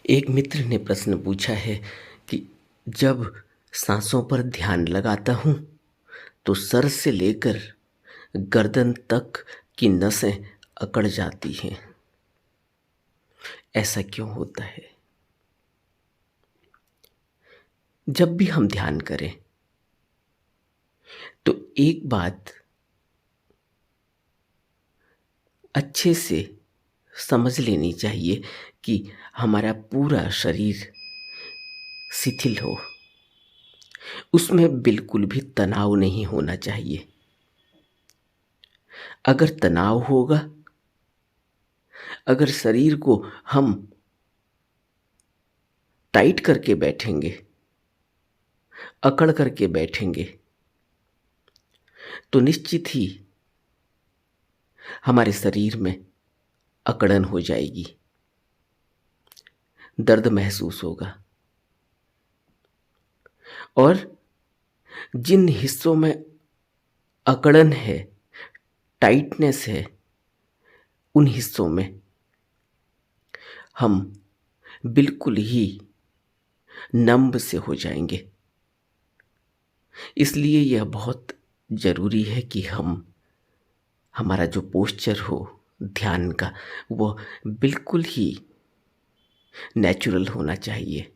एक मित्र ने प्रश्न पूछा है कि जब सांसों पर ध्यान लगाता हूँ तो सर से लेकर गर्दन तक की नसें अकड़ जाती हैं। ऐसा क्यों होता है? जब भी हम ध्यान करें तो एक बात अच्छे से समझ लेनी चाहिए कि हमारा पूरा शरीर शिथिल हो। उसमें बिल्कुल भी तनाव नहीं होना चाहिए। अगर तनाव होगा, अगर शरीर को हम टाइट करके बैठेंगे, अकड़ करके बैठेंगे, तो निश्चित ही हमारे शरीर में अकड़न हो जाएगी, दर्द महसूस होगा। और जिन हिस्सों में अकड़न है, टाइटनेस है, उन हिस्सों में हम बिल्कुल ही नम्ब से हो जाएंगे। इसलिए यह बहुत ज़रूरी है कि हमारा जो पोस्चर हो ध्यान का, वो बिल्कुल ही नेचुरल होना चाहिए।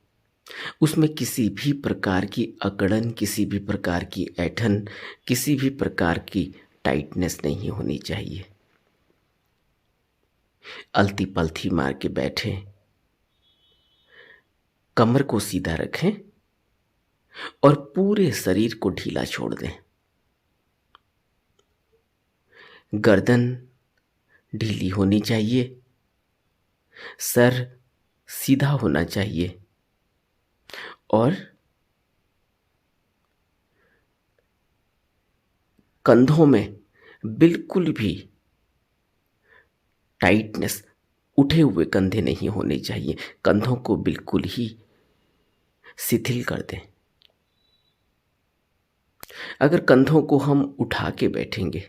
उसमें किसी भी प्रकार की अकड़न, किसी भी प्रकार की ऐंठन, किसी भी प्रकार की टाइटनेस नहीं होनी चाहिए। अलती पलथी मार के बैठें, कमर को सीधा रखें और पूरे शरीर को ढीला छोड़ दें। गर्दन ढीली होनी चाहिए, सर सीधा होना चाहिए और कंधों में बिल्कुल भी टाइटनेस, उठे हुए कंधे नहीं होने चाहिए। कंधों को बिल्कुल ही शिथिल कर दें। अगर कंधों को हम उठा के बैठेंगे,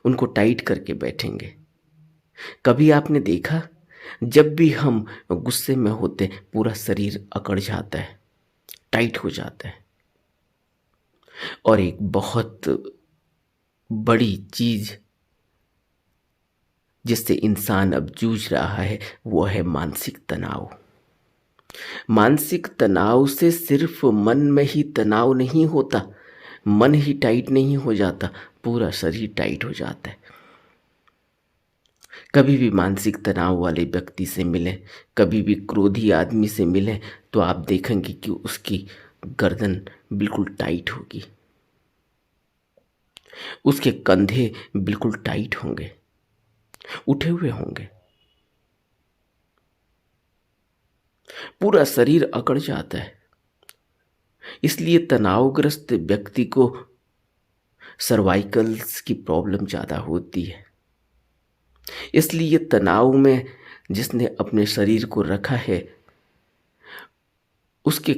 उनको टाइट करके बैठेंगे, कभी आपने देखा जब भी हम गुस्से में होते पूरा शरीर अकड़ जाता है, टाइट हो जाता है। और एक बहुत बड़ी चीज जिससे इंसान अब जूझ रहा है वो है मानसिक तनाव। मानसिक तनाव से सिर्फ मन में ही तनाव नहीं होता, मन ही टाइट नहीं हो जाता, पूरा शरीर टाइट हो जाता है। कभी भी मानसिक तनाव वाले व्यक्ति से मिलें, कभी भी क्रोधी आदमी से मिलें, तो आप देखेंगे कि उसकी गर्दन बिल्कुल टाइट होगी, उसके कंधे बिल्कुल टाइट होंगे, उठे हुए होंगे, पूरा शरीर अकड़ जाता है। इसलिए तनावग्रस्त व्यक्ति को सर्वाइकल्स की प्रॉब्लम ज़्यादा होती है। इसलिए तनाव में जिसने अपने शरीर को रखा है, उसके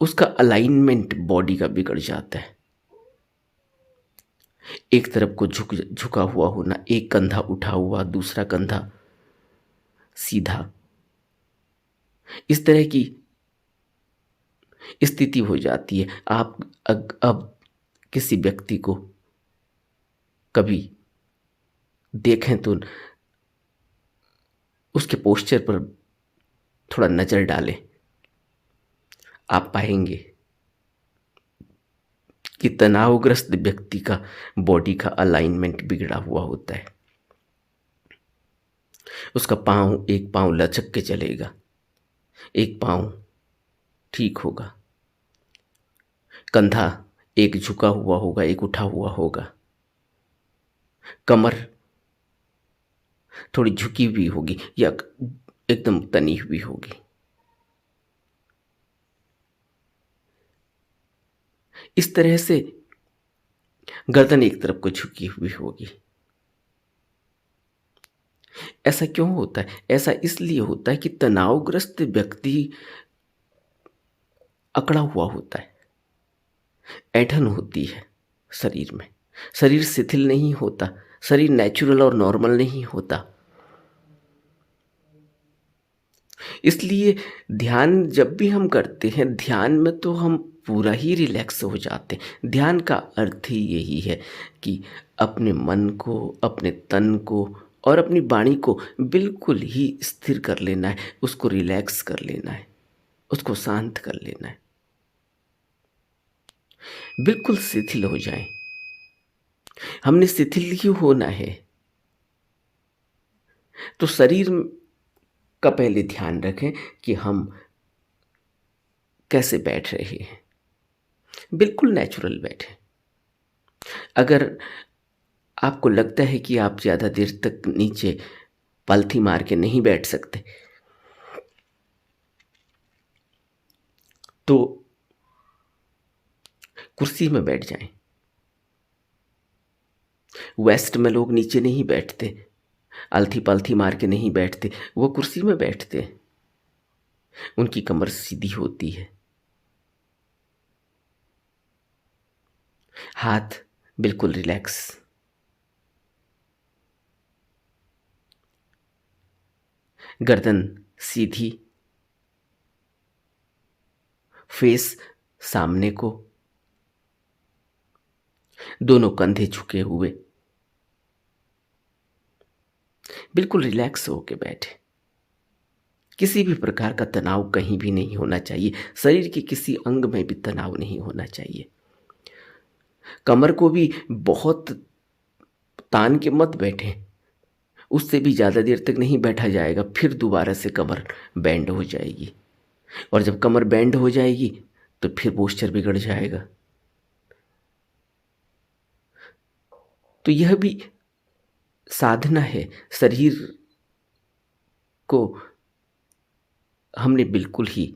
उसका अलाइनमेंट बॉडी का बिगड़ जाता है। एक तरफ को झुका हुआ होना, एक कंधा उठा हुआ, दूसरा कंधा सीधा, इस तरह की स्थिति हो जाती है। आप अब किसी व्यक्ति को कभी देखें तो उसके पोस्चर पर थोड़ा नज़र डालें, आप पाएंगे कि तनावग्रस्त व्यक्ति का बॉडी का अलाइनमेंट बिगड़ा हुआ होता है। उसका एक पाँव लचक के चलेगा, एक पाँव ठीक होगा, कंधा एक झुका हुआ होगा, एक उठा हुआ होगा, कमर थोड़ी झुकी हुई होगी या एकदम तनी हुई होगी। इस तरह से गर्दन एक तरफ को झुकी हुई होगी। ऐसा क्यों होता है? ऐसा इसलिए होता है कि तनावग्रस्त व्यक्ति अकड़ा हुआ होता है, ऐंठन होती है शरीर में, शरीर शिथिल नहीं होता, शरीर नेचुरल और नॉर्मल नहीं होता। इसलिए ध्यान जब भी हम करते हैं, ध्यान में तो हम पूरा ही रिलैक्स हो जाते हैं। ध्यान का अर्थ ही यही है कि अपने मन को, अपने तन को और अपनी वाणी को बिल्कुल ही स्थिर कर लेना है, उसको रिलैक्स कर लेना है, उसको शांत कर लेना है, बिल्कुल शिथिल हो जाए। हमने शिथिल ही होना है, तो शरीर का पहले ध्यान रखें कि हम कैसे बैठ रहे हैं। बिल्कुल नेचुरल बैठें। अगर आपको लगता है कि आप ज़्यादा देर तक नीचे पलथी मार के नहीं बैठ सकते, तो कुर्सी में बैठ जाएं। वेस्ट में लोग नीचे नहीं बैठते, अलथी पलथी मार के नहीं बैठते, वो कुर्सी में बैठते हैं। उनकी कमर सीधी होती है, हाथ बिल्कुल रिलैक्स, गर्दन सीधी, फेस सामने को, दोनों कंधे झुके हुए, बिल्कुल रिलैक्स होके बैठे। किसी भी प्रकार का तनाव कहीं भी नहीं होना चाहिए, शरीर के किसी अंग में भी तनाव नहीं होना चाहिए। कमर को भी बहुत तान के मत बैठे, उससे भी ज़्यादा देर तक नहीं बैठा जाएगा, फिर दोबारा से कमर बैंड हो जाएगी, और जब कमर बैंड हो जाएगी तो फिर पोस्चर बिगड़ जाएगा। तो यह भी साधना है, शरीर को हमने बिल्कुल ही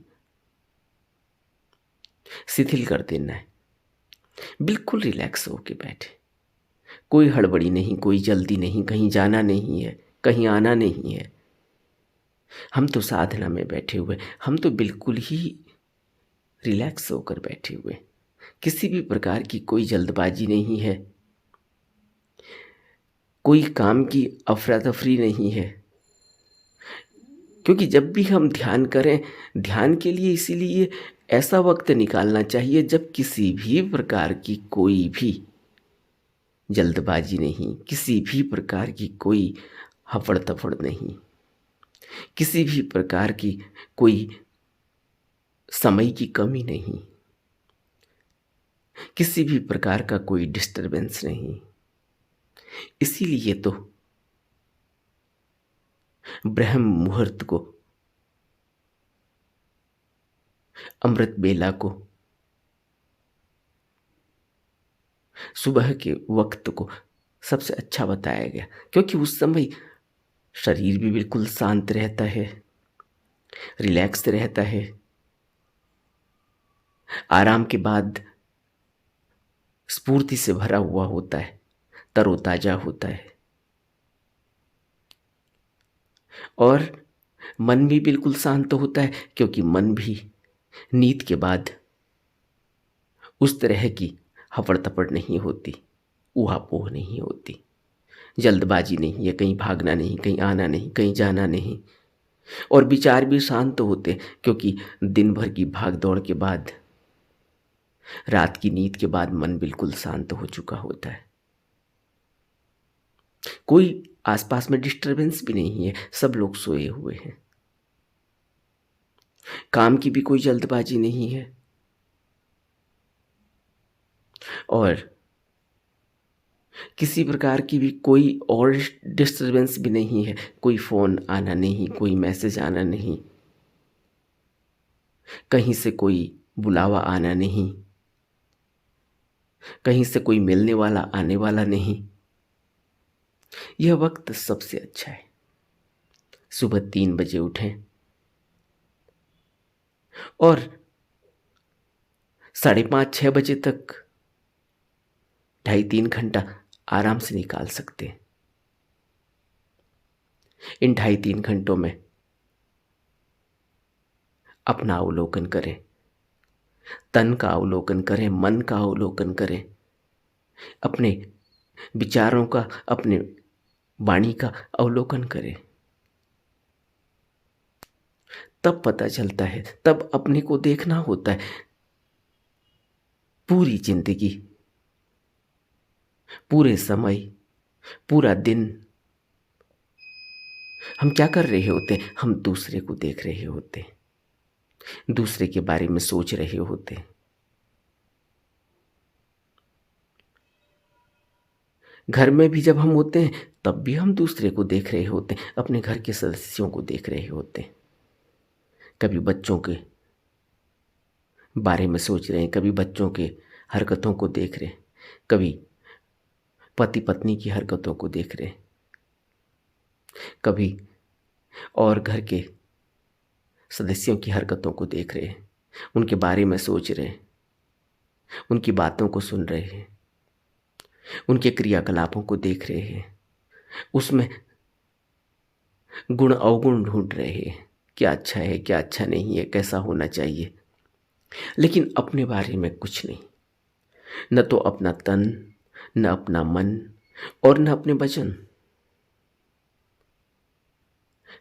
शिथिल कर देना है, बिल्कुल रिलैक्स होके बैठे। कोई हड़बड़ी नहीं, कोई जल्दी नहीं, कहीं जाना नहीं है, कहीं आना नहीं है। हम तो साधना में बैठे हुए, हम तो बिल्कुल ही रिलैक्स होकर बैठे हुए, किसी भी प्रकार की कोई जल्दबाजी नहीं है, कोई काम की अफरा तफरी नहीं है। क्योंकि जब भी हम ध्यान करें, ध्यान के लिए इसीलिए ऐसा वक्त निकालना चाहिए जब किसी भी प्रकार की कोई भी जल्दबाजी नहीं, किसी भी प्रकार की कोई हफड़ तफड़ नहीं, किसी भी प्रकार की कोई समय की कमी नहीं, किसी भी प्रकार का कोई डिस्टरबेंस नहीं। इसीलिए तो ब्रह्म मुहूर्त को, अमृत बेला को, सुबह के वक्त को सबसे अच्छा बताया गया, क्योंकि उस समय शरीर भी बिल्कुल शांत रहता है, रिलैक्स रहता है, आराम के बाद स्फूर्ति से भरा हुआ होता है, तरोताजा होता है, और मन भी बिल्कुल शांत होता है, क्योंकि मन भी नींद के बाद उस तरह की हफड़ तपड़ नहीं होती, ऊहापोह नहीं होती, जल्दबाजी नहीं है, कहीं भागना नहीं, कहीं आना नहीं, कहीं जाना नहीं, और विचार भी शांत होते हैं, क्योंकि दिन भर की भाग दौड़ के बाद, रात की नींद के बाद मन बिल्कुल शांत हो चुका होता है। कोई आसपास में डिस्टरबेंस भी नहीं है, सब लोग सोए हुए हैं, काम की भी कोई जल्दबाजी नहीं है, और किसी प्रकार की भी कोई और डिस्टरबेंस भी नहीं है, कोई फ़ोन आना नहीं, कोई मैसेज आना नहीं, कहीं से कोई बुलावा आना नहीं, कहीं से कोई मिलने वाला आने वाला नहीं। यह वक्त सबसे अच्छा है। सुबह 3 बजे उठें और 5:30-6 बजे तक 2.5-3 घंटा आराम से निकाल सकते हैं। इन 2.5-3 घंटों में अपना अवलोकन करें, तन का अवलोकन करें, मन का अवलोकन करें, अपने विचारों का, अपने वाणी का अवलोकन करें। तब पता चलता है, तब अपने को देखना होता है। पूरी जिंदगी, पूरे समय, पूरा दिन हम क्या कर रहे होते हैं? हम दूसरे को देख रहे होते हैं, दूसरे के बारे में सोच रहे होते हैं। घर में भी जब हम होते हैं तब भी हम दूसरे को देख रहे होते हैं, अपने घर के सदस्यों को देख रहे होते हैं। कभी बच्चों के बारे में सोच रहे हैं, कभी बच्चों के हरकतों को देख रहे हैं, कभी पति पत्नी की हरकतों को देख रहे हैं, कभी और घर के सदस्यों की हरकतों को देख रहे हैं, उनके बारे में सोच रहे हैं, उनकी बातों को सुन रहे हैं, उनके क्रियाकलापों को देख रहे हैं, उसमें गुण अवगुण ढूंढ रहे हैं, क्या अच्छा है क्या अच्छा नहीं है, कैसा होना चाहिए। लेकिन अपने बारे में कुछ नहीं, न तो अपना तन, न अपना मन और न अपने वचन।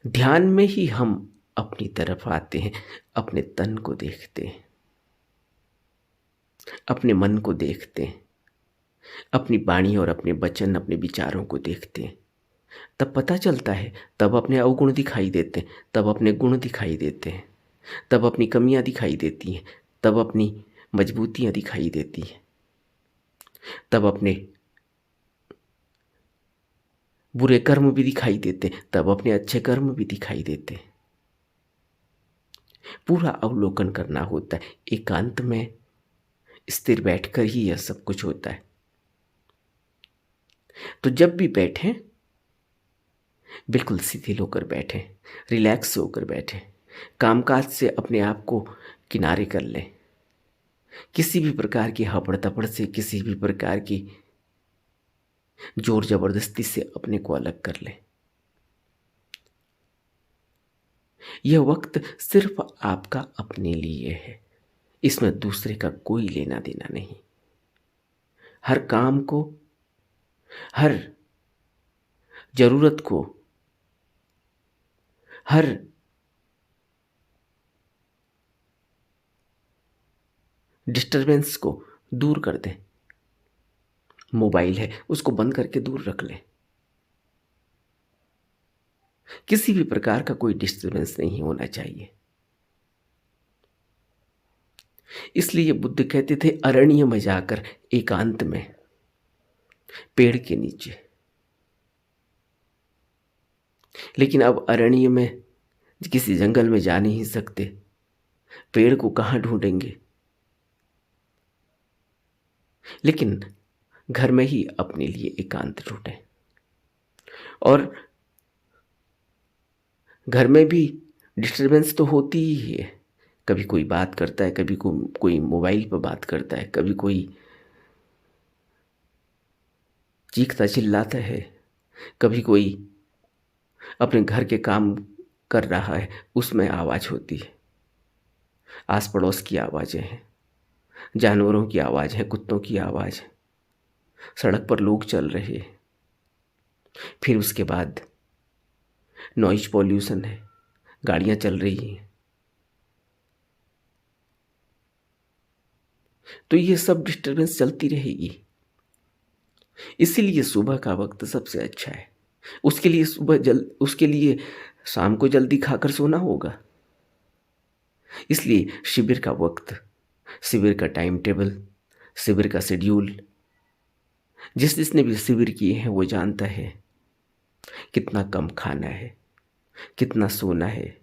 ध्यान में ही हम अपनी तरफ आते हैं, अपने तन को देखते हैं, अपने मन को देखते हैं, अपनी वाणी और अपने वचन, अपने विचारों को देखते हैं। तब पता चलता है, तब अपने अवगुण दिखाई देते हैं, तब अपने गुण दिखाई देते हैं, तब अपनी कमियां दिखाई देती हैं, तब अपनी मजबूतियां दिखाई देती हैं, तब अपने बुरे कर्म भी दिखाई देते हैं, तब अपने अच्छे कर्म भी दिखाई देते हैं। पूरा अवलोकन करना होता है। एकांत में स्थिर बैठकर ही यह सब कुछ होता है। तो जब भी बैठें, बिल्कुल शिथिल होकर बैठें, रिलैक्स होकर बैठें, कामकाज से अपने आप को किनारे कर लें, किसी भी प्रकार की हपड़ तपड़ से, किसी भी प्रकार की जोर जबरदस्ती से अपने को अलग कर लें। यह वक्त सिर्फ आपका अपने लिए है, इसमें दूसरे का कोई लेना देना नहीं। हर काम को, हर जरूरत को, हर डिस्टरबेंस को दूर कर दें। मोबाइल है, उसको बंद करके दूर रख लें। किसी भी प्रकार का कोई डिस्टरबेंस नहीं होना चाहिए। इसलिए बुद्ध कहते थे, अरण्य में जाकर, एकांत में, पेड़ के नीचे। लेकिन अब अरण्य में, किसी जंगल में जा नहीं सकते, पेड़ को कहाँ ढूंढेंगे। लेकिन घर में ही अपने लिए एकांत ढूंढें। और घर में भी डिस्टरबेंस तो होती ही है। कभी कोई बात करता है, कभी कोई मोबाइल पर बात करता है, कभी कोई चीखता चिल्लाता है, कभी कोई अपने घर के काम कर रहा है, उसमें आवाज़ होती है। आस पड़ोस की आवाज़ें हैं, जानवरों की आवाज़ है, कुत्तों की आवाज़ है, सड़क पर लोग चल रहे हैं। फिर उसके बाद नॉइज पॉल्यूशन है, गाड़ियां चल रही हैं। तो ये सब डिस्टरबेंस चलती रहेगी। इसीलिए सुबह का वक्त सबसे अच्छा है। उसके लिए शाम को जल्दी खाकर सोना होगा। इसलिए शिविर का वक्त, शिविर का टाइम टेबल, शिविर का शेड्यूल, जिसने भी शिविर किए हैं वो जानता है कितना कम खाना है, कितना सोना है,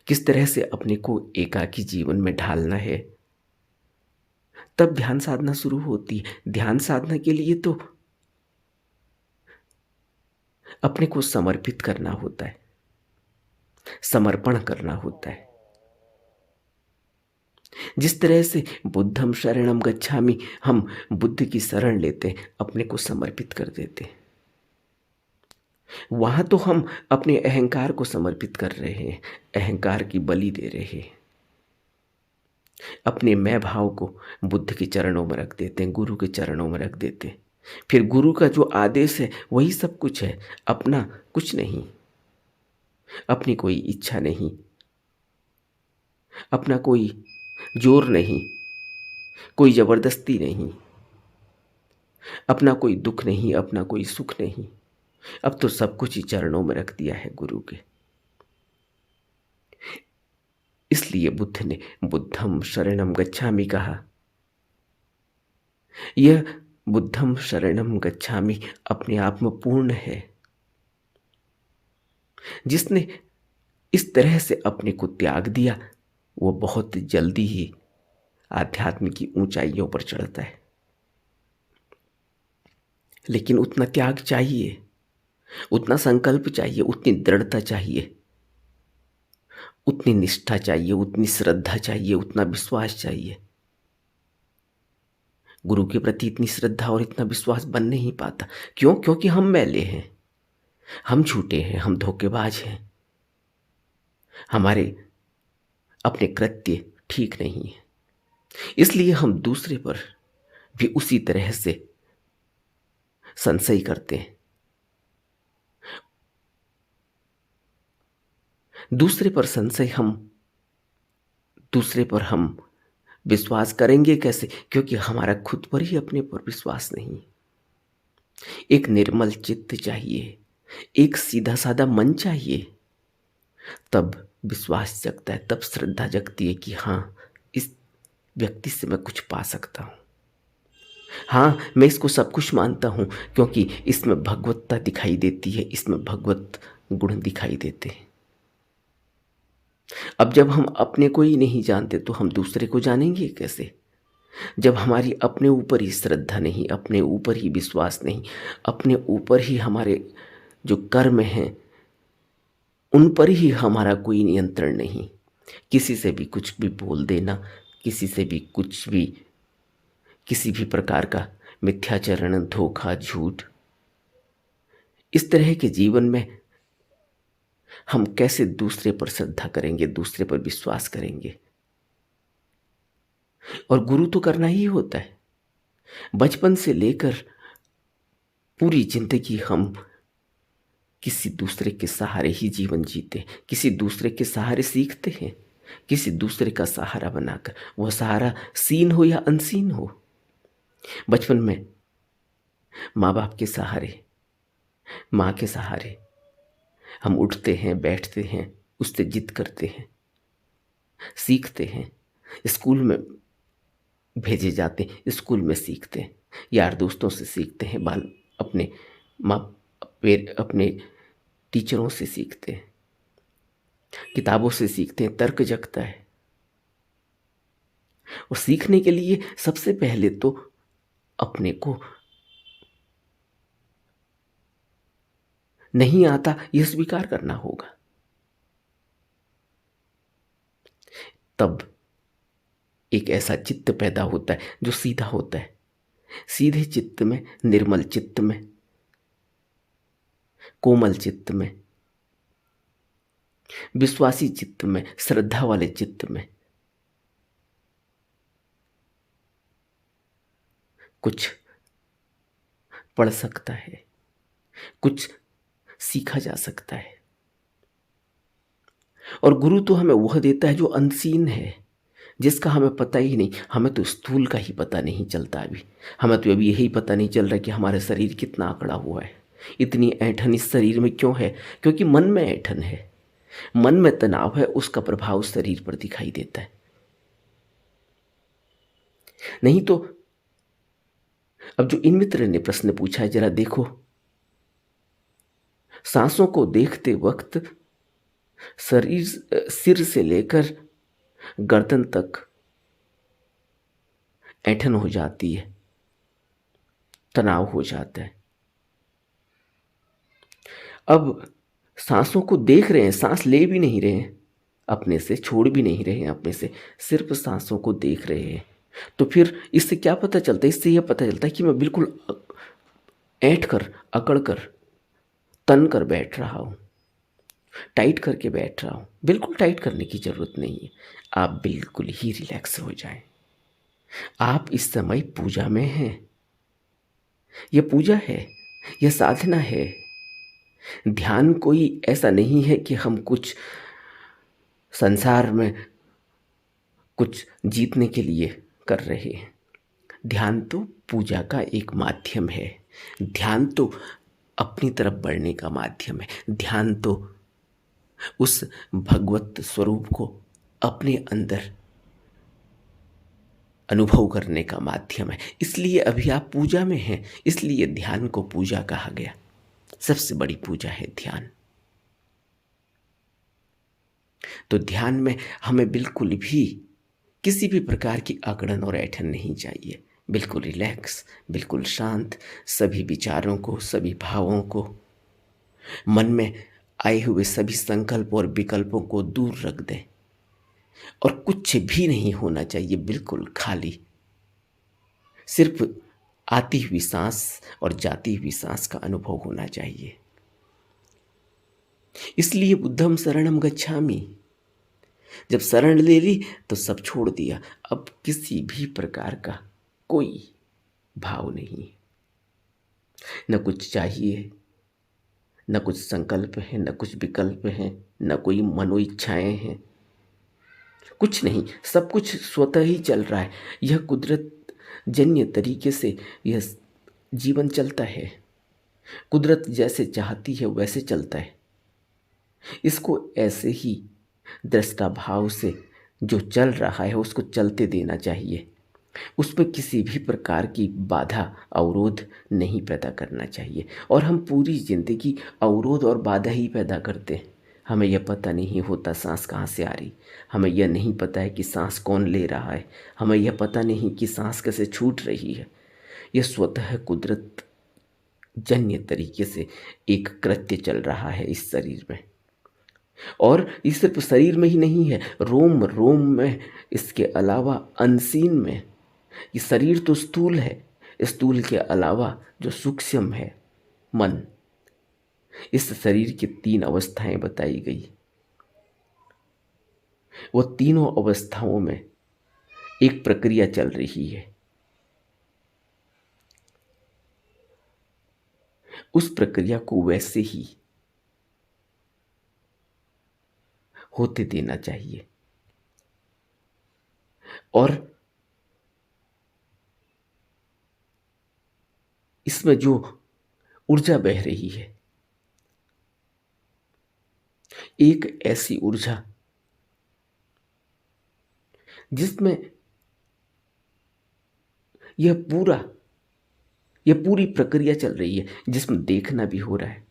किस तरह से अपने को एकाकी जीवन में ढालना है। तब ध्यान साधना शुरू होती है। ध्यान साधना के लिए तो अपने को समर्पित करना होता है, समर्पण करना होता है। जिस तरह से बुद्धम शरणम गच्छामि, हम बुद्ध की शरण लेते हैं, अपने को समर्पित कर देते हैं। वहां तो हम अपने अहंकार को समर्पित कर रहे हैं, अहंकार की बलि दे रहे हैं। अपने मैं भाव को बुद्ध के चरणों में रख देते हैं, गुरु के चरणों में रख देते हैं। फिर गुरु का जो आदेश है वही सब कुछ है, अपना कुछ नहीं, अपनी कोई इच्छा नहीं, अपना कोई जोर नहीं, कोई जबरदस्ती नहीं, अपना कोई दुख नहीं, अपना कोई सुख नहीं। अब तो सब कुछ ही चरणों में रख दिया है गुरु के। इसलिए बुद्ध ने बुद्धम शरणम गच्छामि कहा। यह बुद्धम शरणम गच्छामि अपने आप में पूर्ण है। जिसने इस तरह से अपने को त्याग दिया वो बहुत जल्दी ही आध्यात्म की ऊंचाइयों पर चढ़ता है। लेकिन उतना त्याग चाहिए, उतना संकल्प चाहिए, उतनी दृढ़ता चाहिए, उतनी निष्ठा चाहिए, उतनी श्रद्धा चाहिए, उतना विश्वास चाहिए। गुरु के प्रति इतनी श्रद्धा और इतना विश्वास बन नहीं पाता। क्यों? क्योंकि हम मैले हैं, हम झूठे हैं, हम धोखेबाज हैं, हमारे अपने कृत्य ठीक नहीं है। इसलिए हम दूसरे पर भी उसी तरह से संशय करते हैं। दूसरे पर हम विश्वास करेंगे कैसे? क्योंकि हमारा खुद पर ही अपने पर विश्वास नहीं। एक निर्मल चित्त चाहिए, एक सीधा साधा मन चाहिए, तब विश्वास जगता है, तब श्रद्धा जगती है कि हाँ, इस व्यक्ति से मैं कुछ पा सकता हूँ। हाँ, मैं इसको सब कुछ मानता हूँ क्योंकि इसमें भगवत्ता दिखाई देती है, इसमें भगवत गुण दिखाई देते हैं। अब जब हम अपने को ही नहीं जानते तो हम दूसरे को जानेंगे कैसे? जब हमारी अपने ऊपर ही श्रद्धा नहीं, अपने ऊपर ही विश्वास नहीं, अपने ऊपर ही हमारे जो कर्म हैं उन पर ही हमारा कोई नियंत्रण नहीं, किसी से भी कुछ भी बोल देना, किसी से भी कुछ भी, किसी भी प्रकार का मिथ्याचरण, धोखा, झूठ, इस तरह के जीवन में हम कैसे दूसरे पर श्रद्धा करेंगे, दूसरे पर विश्वास करेंगे? और गुरु तो करना ही होता है। बचपन से लेकर पूरी जिंदगी हम किसी दूसरे के सहारे ही जीवन जीते हैं, किसी दूसरे के सहारे सीखते हैं, किसी दूसरे का सहारा बनाकर, वह सहारा सीन हो या अनसीन हो। बचपन में माँ बाप के सहारे, माँ के सहारे हम उठते हैं, बैठते हैं, उससे जिद करते हैं, सीखते हैं, स्कूल में भेजे जाते हैं, स्कूल में सीखते हैं, यार दोस्तों से सीखते हैं, अपने माँ अपने टीचरों से सीखते हैं, किताबों से सीखते हैं, तर्क जगता है। और सीखने के लिए सबसे पहले तो अपने को नहीं आता यह स्वीकार करना होगा। तब एक ऐसा चित्त पैदा होता है जो सीधा होता है। सीधे चित्त में, निर्मल चित्त में, कोमल चित्त में, विश्वासी चित्त में, श्रद्धा वाले चित्त में कुछ पढ़ सकता है, कुछ सीखा जा सकता है। और गुरु तो हमें वह देता है जो अनसीन है, जिसका हमें पता ही नहीं। हमें तो स्थूल का ही पता नहीं चलता अभी। हमें तो अभी यही पता नहीं चल रहा कि हमारा शरीर कितना आंकड़ा हुआ है, इतनी ऐंठन इस शरीर में क्यों है? क्योंकि मन में ऐंठन है, मन में तनाव है, उसका प्रभाव शरीर पर दिखाई देता है। नहीं तो अब जो इन मित्र ने प्रश्न पूछा है, जरा देखो, सांसों को देखते वक्त शरीर, सिर से लेकर गर्दन तक ऐंठन हो जाती है, तनाव हो जाता है। अब सांसों को देख रहे हैं, सांस ले भी नहीं रहे हैं अपने से, छोड़ भी नहीं रहे हैं अपने से, सिर्फ सांसों को देख रहे हैं। तो फिर इससे क्या पता चलता है? इससे यह पता चलता है कि मैं बिल्कुल ऐंठ कर, अकड़ कर, तन कर बैठ रहा हूँ, टाइट करके बैठ रहा हूँ। बिल्कुल टाइट करने की जरूरत नहीं है, आप बिल्कुल ही रिलैक्स हो जाएं। आप इस समय पूजा में हैं, यह पूजा है, यह साधना है। ध्यान कोई ऐसा नहीं है कि हम कुछ संसार में कुछ जीतने के लिए कर रहे हैं। ध्यान तो पूजा का एक माध्यम है। ध्यान तो अपनी तरफ बढ़ने का माध्यम है। ध्यान तो उस भगवत स्वरूप को अपने अंदर अनुभव करने का माध्यम है। इसलिए अभी आप पूजा में हैं, इसलिए ध्यान को पूजा कहा गया। सबसे बड़ी पूजा है ध्यान। तो ध्यान में हमें बिल्कुल भी किसी भी प्रकार की अकड़न और ऐंठन नहीं चाहिए। बिल्कुल रिलैक्स, बिल्कुल शांत, सभी विचारों को, सभी भावों को, मन में आए हुए सभी संकल्प और विकल्पों को दूर रख दें और कुछ भी नहीं होना चाहिए, बिल्कुल खाली। सिर्फ आती हुई सांस और जाती हुई सांस का अनुभव होना चाहिए। इसलिए बुद्धम शरणम गच्छामि। जब शरण ले ली तो सब छोड़ दिया। अब किसी भी प्रकार का कोई भाव नहीं, न कुछ चाहिए, न कुछ संकल्प है, न कुछ विकल्प है, न कोई मनो इच्छाएं हैं, कुछ नहीं। सब कुछ स्वतः ही चल रहा है। यह कुदरत जन्य तरीके से यह जीवन चलता है। कुदरत जैसे चाहती है वैसे चलता है। इसको ऐसे ही दृष्टा भाव से जो चल रहा है उसको चलते देना चाहिए। उस पर किसी भी प्रकार की बाधा अवरोध नहीं पैदा करना चाहिए। और हम पूरी जिंदगी अवरोध और बाधा ही पैदा करते हैं। हमें यह पता नहीं होता सांस कहाँ से आ रही, हमें यह नहीं पता है कि सांस कौन ले रहा है, हमें यह पता नहीं कि सांस कैसे छूट रही है। यह स्वतः कुदरत जन्य तरीके से एक कृत्य चल रहा है इस शरीर में। और ये सिर्फ शरीर में ही नहीं है, रोम रोम में, इसके अलावा अनसीन में। ये शरीर तो स्थूल है, स्थूल के अलावा जो सूक्ष्म है मन, इस शरीर की 3 अवस्थाएं बताई गई। वो तीनों अवस्थाओं में एक प्रक्रिया चल रही है। उस प्रक्रिया को वैसे ही होते देना चाहिए। और इसमें जो ऊर्जा बह रही है, एक ऐसी ऊर्जा जिसमें यह पूरी प्रक्रिया चल रही है, जिसमें देखना भी हो रहा है,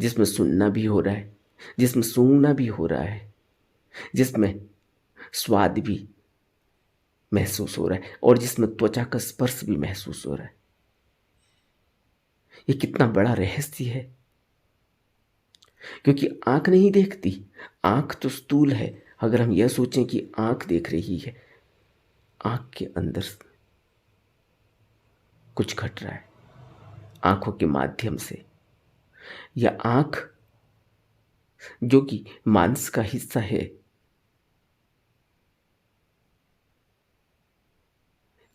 जिसमें सुनना भी हो रहा है, जिसमें सूंघना भी हो रहा है, जिसमें स्वाद भी महसूस हो रहा है और जिसमें त्वचा का स्पर्श भी महसूस हो रहा है। ये कितना बड़ा रहस्य है। क्योंकि आंख नहीं देखती, आंख तो स्थूल है। अगर हम यह सोचें कि आंख देख रही है, आंख के अंदर कुछ घट रहा है आंखों के माध्यम से। या आंख जो कि मांस का हिस्सा है,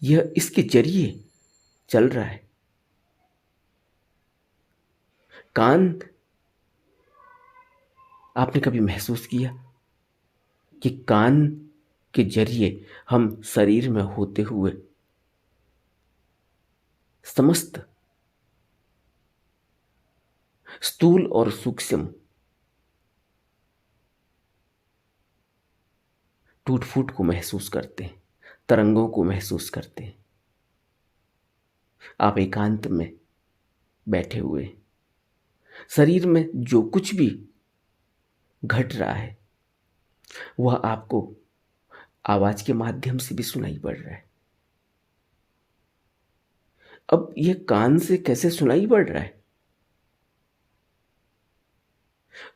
यह इसके जरिए चल रहा है। कान, आपने कभी महसूस किया कि कान के जरिए हम शरीर में होते हुए समस्त स्थूल और सूक्ष्म टूट फूट को महसूस करते हैं, तरंगों को महसूस करते हैं। आप एकांत में बैठे हुए, शरीर में जो कुछ भी घट रहा है वह आपको आवाज के माध्यम से भी सुनाई पड़ रहा है। अब यह कान से कैसे सुनाई पड़ रहा है?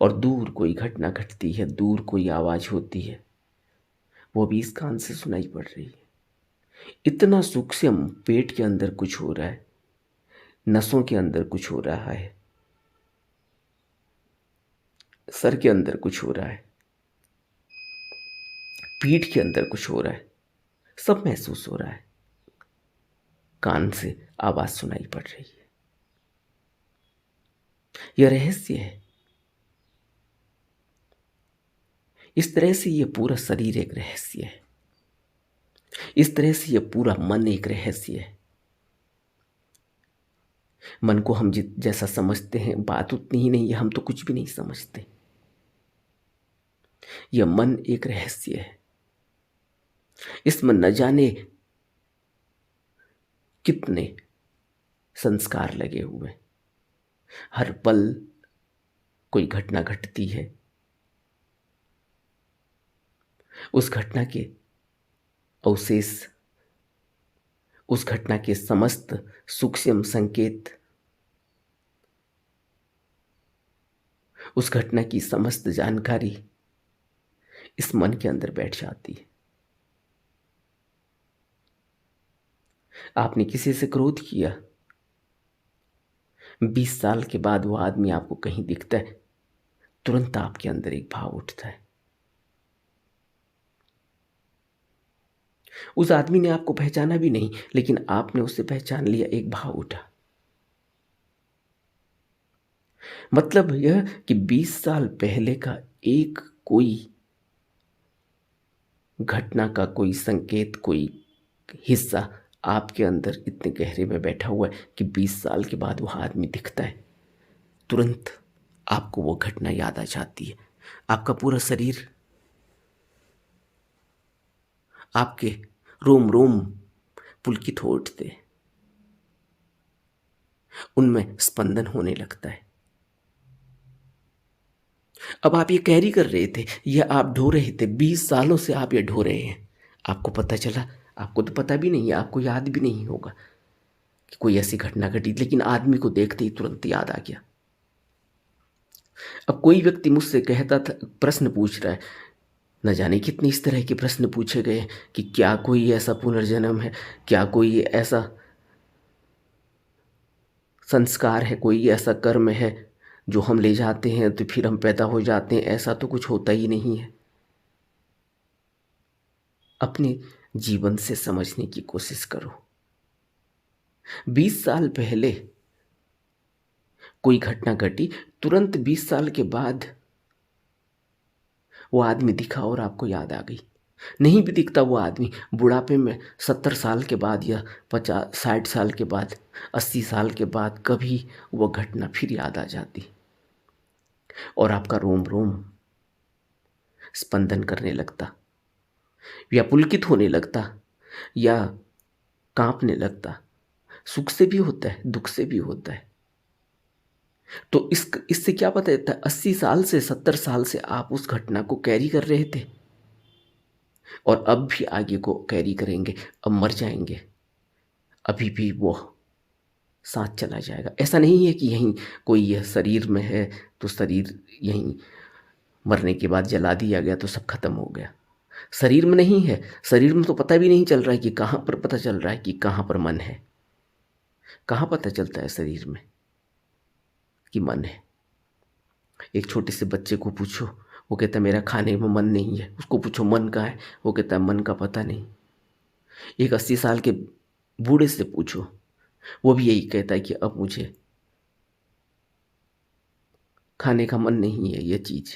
और दूर कोई घटना घटती है, दूर कोई आवाज होती है, वो भी इस कान से सुनाई पड़ रही है। इतना सूक्ष्म। पेट के अंदर कुछ हो रहा है, नसों के अंदर कुछ हो रहा है, सर के अंदर कुछ हो रहा है, पीठ के अंदर कुछ हो रहा है, सब महसूस हो रहा है। कान से आवाज सुनाई पड़ रही है। यह रहस्य है। इस तरह से यह पूरा शरीर एक रहस्य है। इस तरह से यह पूरा मन एक रहस्य है। मन को हम जित जैसा समझते हैं बात उतनी ही नहीं है, हम तो कुछ भी नहीं समझते। यह मन एक रहस्य है। इसमें न जाने कितने संस्कार लगे हुए। हर पल कोई घटना घटती है, उस घटना के अवशेष, उस घटना के समस्त सूक्ष्म संकेत, उस घटना की समस्त जानकारी इस मन के अंदर बैठ जाती है। आपने किसी से क्रोध किया, 20 साल के बाद वो आदमी आपको कहीं दिखता है, तुरंत आपके अंदर एक भाव उठता है। उस आदमी ने आपको पहचाना भी नहीं, लेकिन आपने उसे पहचान लिया, एक भाव उठा। मतलब यह कि 20 साल पहले का एक कोई घटना का कोई संकेत, कोई हिस्सा आपके अंदर इतने गहरे में बैठा हुआ है कि 20 साल के बाद वह आदमी दिखता है, तुरंत आपको वो घटना याद आ जाती है। आपका पूरा शरीर, आपके रोम रोम पुलकित हो उठते हैं, उनमें स्पंदन होने लगता है। अब आप ये कैरी कर रहे थे, यह आप ढो रहे थे, 20 सालों से आप ये ढो रहे हैं। आपको पता चला, आपको तो पता भी नहीं है, आपको याद भी नहीं होगा कि कोई ऐसी घटना घटी, लेकिन आदमी को देखते ही तुरंत याद आ गया। अब कोई व्यक्ति मुझसे कहता था, प्रश्न पूछ रहा है, न जाने कितने इस तरह के प्रश्न पूछे गए कि क्या कोई ऐसा पुनर्जन्म है, क्या कोई ऐसा संस्कार है, कोई ऐसा कर्म है जो हम ले जाते हैं तो फिर हम पैदा हो जाते हैं। ऐसा तो कुछ होता ही नहीं है। अपने जीवन से समझने की कोशिश करो। 20 साल पहले कोई घटना घटी, तुरंत 20 साल के बाद वो आदमी दिखा और आपको याद आ गई। नहीं भी दिखता वो आदमी, बुढ़ापे में 70 साल के बाद या 50-60 साल के बाद, 80 साल के बाद कभी वो घटना फिर याद आ जाती और आपका रोम रोम स्पंदन करने लगता, या पुलकित होने लगता, या कांपने लगता। सुख से भी होता है, दुख से भी होता है। तो इससे क्या पता चलता है, 80 साल से 70 साल से आप उस घटना को कैरी कर रहे थे और अब भी आगे को कैरी करेंगे। अब मर जाएंगे, अभी भी वो साथ चला जाएगा। ऐसा नहीं है कि यहीं कोई यह शरीर में है तो शरीर यहीं मरने के बाद जला दिया गया तो सब खत्म हो गया। शरीर में नहीं है, शरीर में तो पता भी नहीं चल रहा है कि कहाँ पर, पता चल रहा है कि कहाँ पर मन है। कहाँ पता चलता है शरीर में कि मन है? एक छोटे से बच्चे को पूछो, वो कहता है मेरा खाने में मन नहीं है। उसको पूछो मन कहाँ है, वो कहता है मन का पता नहीं। एक 80 साल के बूढ़े से पूछो, वो भी यही कहता है कि अब मुझे खाने का मन नहीं है ये चीज़।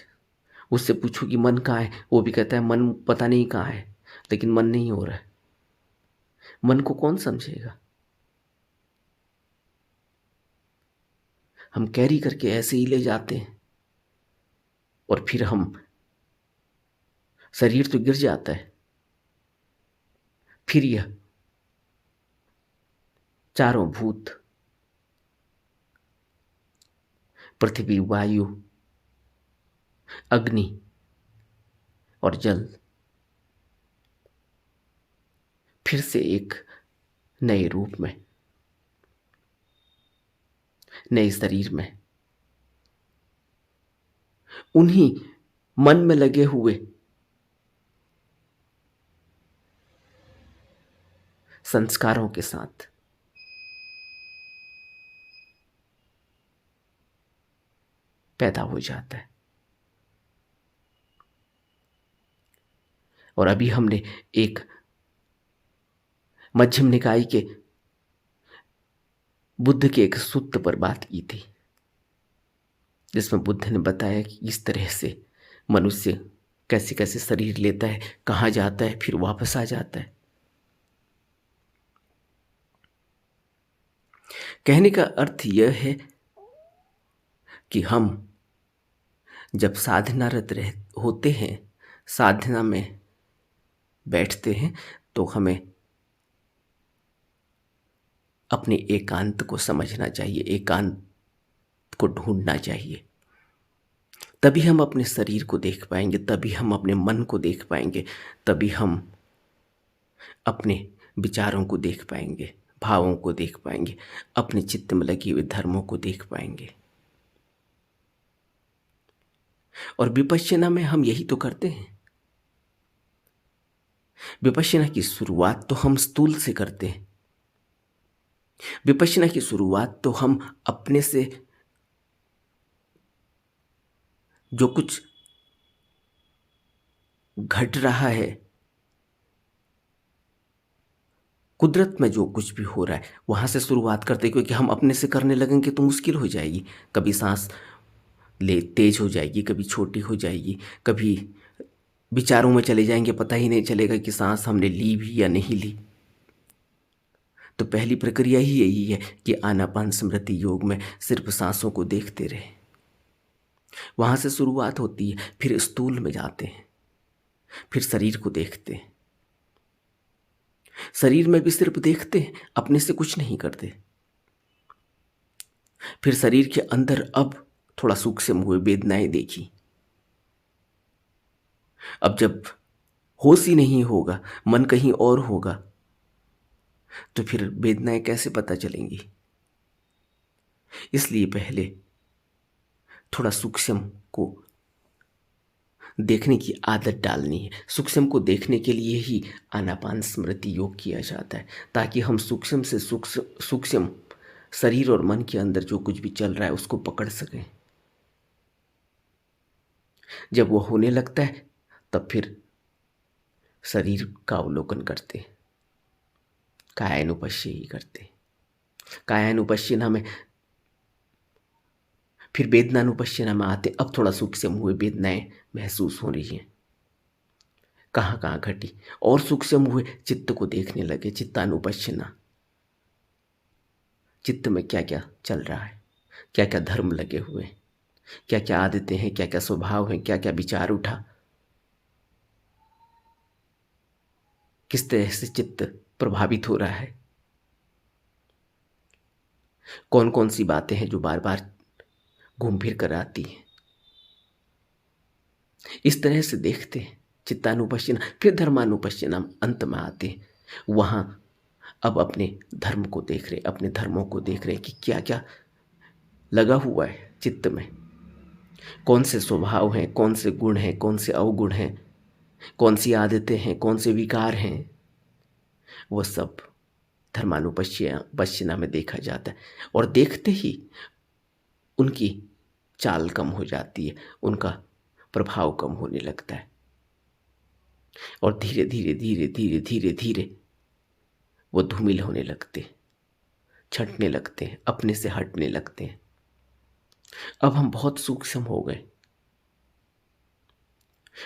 उससे पूछो कि मन कहाँ है, वो भी कहता है मन पता नहीं कहाँ है, लेकिन मन नहीं हो रहा है। मन को कौन समझेगा? हम कैरी करके ऐसे ही ले जाते हैं और फिर हम, शरीर तो गिर जाता है, फिर यह चारों भूत, पृथ्वी, वायु, अग्नि और जल, फिर से एक नए रूप में, नए शरीर में, उन्हीं मन में लगे हुए संस्कारों के साथ पैदा हो जाता है। और अभी हमने एक मध्यम निकाय के बुद्ध के एक सूत्र पर बात की थी, जिसमें बुद्ध ने बताया कि इस तरह से मनुष्य कैसे कैसे शरीर लेता है, कहाँ जाता है, फिर वापस आ जाता है। कहने का अर्थ यह है कि हम जब साधनारत रह होते हैं, साधना में बैठते हैं, तो हमें अपने एकांत को समझना चाहिए, एकांत को ढूंढना चाहिए। तभी हम अपने शरीर को देख पाएंगे, तभी हम अपने मन को देख पाएंगे, तभी हम अपने विचारों को देख पाएंगे, भावों को देख पाएंगे, अपने चित्त में लगे हुए धर्मों को देख पाएंगे। और विपश्यना में हम यही तो करते हैं। विपश्यना की शुरुआत तो हम स्थूल से करते हैं। विपश्यना की शुरुआत तो हम अपने से जो कुछ घट रहा है, कुदरत में जो कुछ भी हो रहा है, वहां से शुरुआत करते हैं, क्योंकि हम अपने से करने लगेंगे तो मुश्किल हो जाएगी। कभी सांस ले तेज हो जाएगी, कभी छोटी हो जाएगी, कभी विचारों में चले जाएंगे, पता ही नहीं चलेगा कि सांस हमने ली भी या नहीं ली। तो पहली प्रक्रिया ही यही है कि आनापान स्मृति योग में सिर्फ सांसों को देखते रहे। वहां से शुरुआत होती है, फिर स्थूल में जाते हैं, फिर शरीर को देखते हैं। शरीर में भी सिर्फ देखते हैं, अपने से कुछ नहीं करते। फिर शरीर के अंदर अब थोड़ा सूक्ष्म हुए, वेदनाएं देखी। अब जब होश ही नहीं होगा, मन कहीं और होगा, तो फिर वेदनाएं कैसे पता चलेंगी? इसलिए पहले थोड़ा सूक्ष्म को देखने की आदत डालनी है। सूक्ष्म को देखने के लिए ही आनापान स्मृति योग किया जाता है, ताकि हम सूक्ष्म से सूक्ष्म शरीर और मन के अंदर जो कुछ भी चल रहा है उसको पकड़ सकें। जब वो होने लगता है तब फिर शरीर का अवलोकन करते, कायानुपश्य ही करते। कायानुपश्यना में फिर वेदनानुपश्यना में आते। अब थोड़ा सूक्ष्म हुए, वेदनाएं महसूस हो रही हैं, कहाँ कहाँ घटी, और सूक्ष्म हुए, चित्त को देखने लगे, चित्तानुपश्यना। चित्त में क्या क्या चल रहा है, क्या क्या धर्म लगे हुए हैं, क्या क्या आदतें हैं, क्या क्या स्वभाव हैं, क्या क्या विचार उठा, किस तरह से चित्त प्रभावित हो रहा है, कौन कौन सी बातें हैं जो बार बार घूम फिर कर आती हैं। इस तरह से देखते हैं चित्तानुपश्यना। फिर धर्मानुपश्यना अंत में आते हैं। वहां अब अपने धर्म को देख रहे, अपने धर्मों को देख रहे कि क्या क्या लगा हुआ है चित्त में, कौन से स्वभाव हैं, कौन से गुण हैं, कौन से अवगुण हैं, कौन सी आदतें हैं, कौन से विकार हैं। वह सब धर्मानुपश्यना में देखा जाता है। और देखते ही उनकी चाल कम हो जाती है, उनका प्रभाव कम होने लगता है, और धीरे धीरे धीरे धीरे धीरे धीरे वो धूमिल होने लगते, छंटने लगते हैं, अपने से हटने लगते हैं। अब हम बहुत सूक्ष्म हो गए।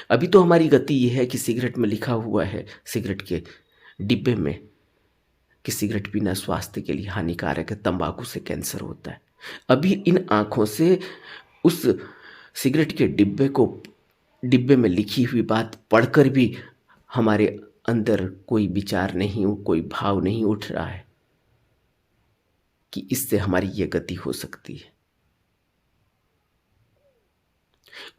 अभी तो हमारी गति यह है कि सिगरेट में लिखा हुआ है, सिगरेट के डिब्बे में, कि सिगरेट पीना स्वास्थ्य के लिए हानिकारक है, तंबाकू से कैंसर होता है। अभी इन आंखों से उस सिगरेट के डिब्बे में लिखी हुई बात पढ़कर भी हमारे अंदर कोई विचार नहीं, कोई भाव नहीं उठ रहा है कि इससे हमारी ये गति हो सकती है।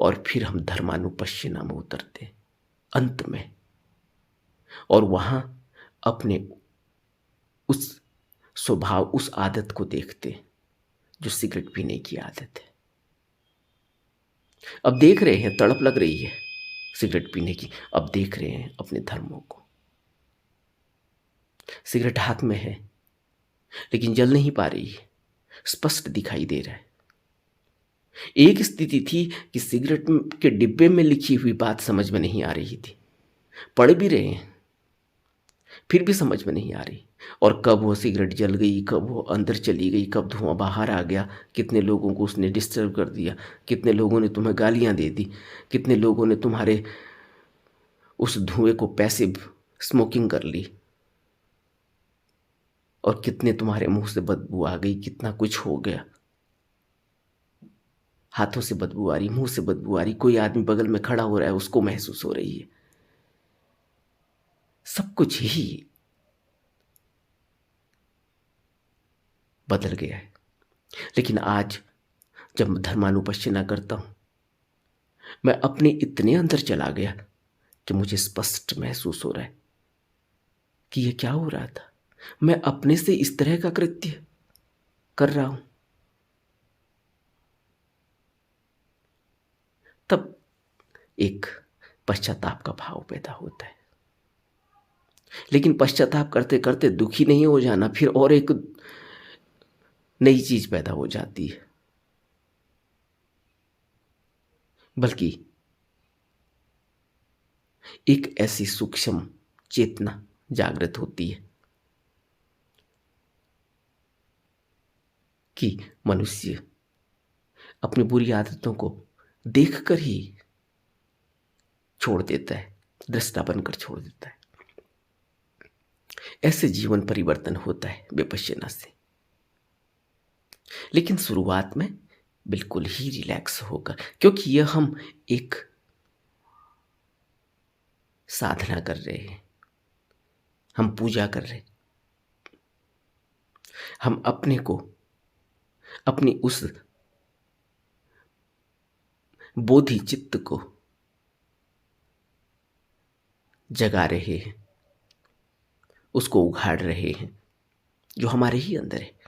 और फिर हम धर्मानुपश्यना में उतरते अंत में, और वहां अपने उस स्वभाव, उस आदत को देखते जो सिगरेट पीने की आदत है। अब देख रहे हैं, तड़प लग रही है सिगरेट पीने की, अब देख रहे हैं अपने धर्मों को। सिगरेट हाथ में है लेकिन जल नहीं पा रही है, स्पष्ट दिखाई दे रहा है। एक स्थिति थी कि सिगरेट के डिब्बे में लिखी हुई बात समझ में नहीं आ रही थी, पढ़ भी रहे हैं फिर भी समझ में नहीं आ रही, और कब वो सिगरेट जल गई, कब वो अंदर चली गई, कब धुआं बाहर आ गया, कितने लोगों को उसने डिस्टर्ब कर दिया, कितने लोगों ने तुम्हें गालियां दे दी, कितने लोगों ने तुम्हारे उस धुएं को पैसिव स्मोकिंग कर ली। और कितने तुम्हारे मुंह से बदबू आ गई, कितना कुछ हो गया। हाथों से बदबू आ रही, मुंह से बदबू आ रही, कोई आदमी बगल में खड़ा हो रहा है उसको महसूस हो रही है। सब कुछ ही बदल गया है। लेकिन आज जब मैं धर्मानुपश्चिना करता हूं, मैं अपने इतने अंदर चला गया कि मुझे स्पष्ट महसूस हो रहा है कि ये क्या हो रहा था। मैं अपने से इस तरह का कृत्य कर रहा हूं। तब एक पश्चाताप का भाव पैदा होता है। लेकिन पश्चाताप करते करते दुखी नहीं हो जाना, फिर और एक नई चीज पैदा हो जाती है, बल्कि एक ऐसी सूक्ष्म चेतना जागृत होती है कि मनुष्य अपनी बुरी आदतों को देखकर ही छोड़ देता है, दृष्टा बनकर छोड़ देता है। ऐसे जीवन परिवर्तन होता है विपश्यना से। लेकिन शुरुआत में बिल्कुल ही रिलैक्स होकर, क्योंकि यह हम एक साधना कर रहे हैं, हम पूजा कर रहे हैं। हम अपने को, अपनी उस बोधि चित्त को जगा रहे हैं, उसको उघाड़ रहे हैं जो हमारे ही अंदर है।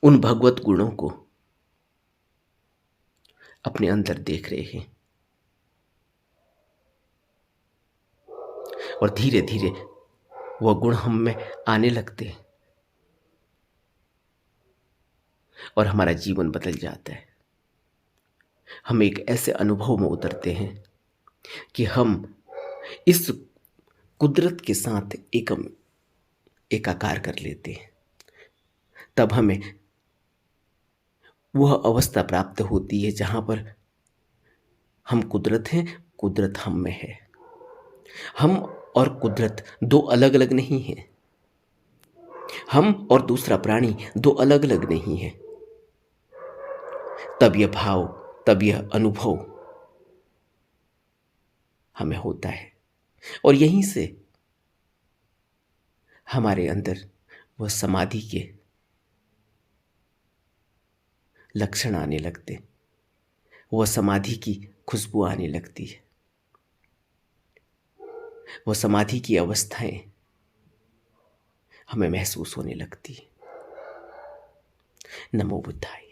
उन भगवत गुणों को अपने अंदर देख रहे हैं और धीरे धीरे वह गुण हम में आने लगते हैं और हमारा जीवन बदल जाता है। हम एक ऐसे अनुभव में उतरते हैं कि हम इस कुदरत के साथ एकाकार कर लेते हैं। तब हमें वह अवस्था प्राप्त होती है जहां पर हम कुदरत हैं, कुदरत हम में है। हम और कुदरत दो अलग अलग नहीं हैं। हम और दूसरा प्राणी दो अलग अलग नहीं है। तब यह भाव, तब यह अनुभव हमें होता है और यहीं से हमारे अंदर वह समाधि के लक्षण आने लगते, वह समाधि की खुशबू आने लगती है, वह समाधि की अवस्थाएं हमें महसूस होने लगती है। नमो बुद्धाय।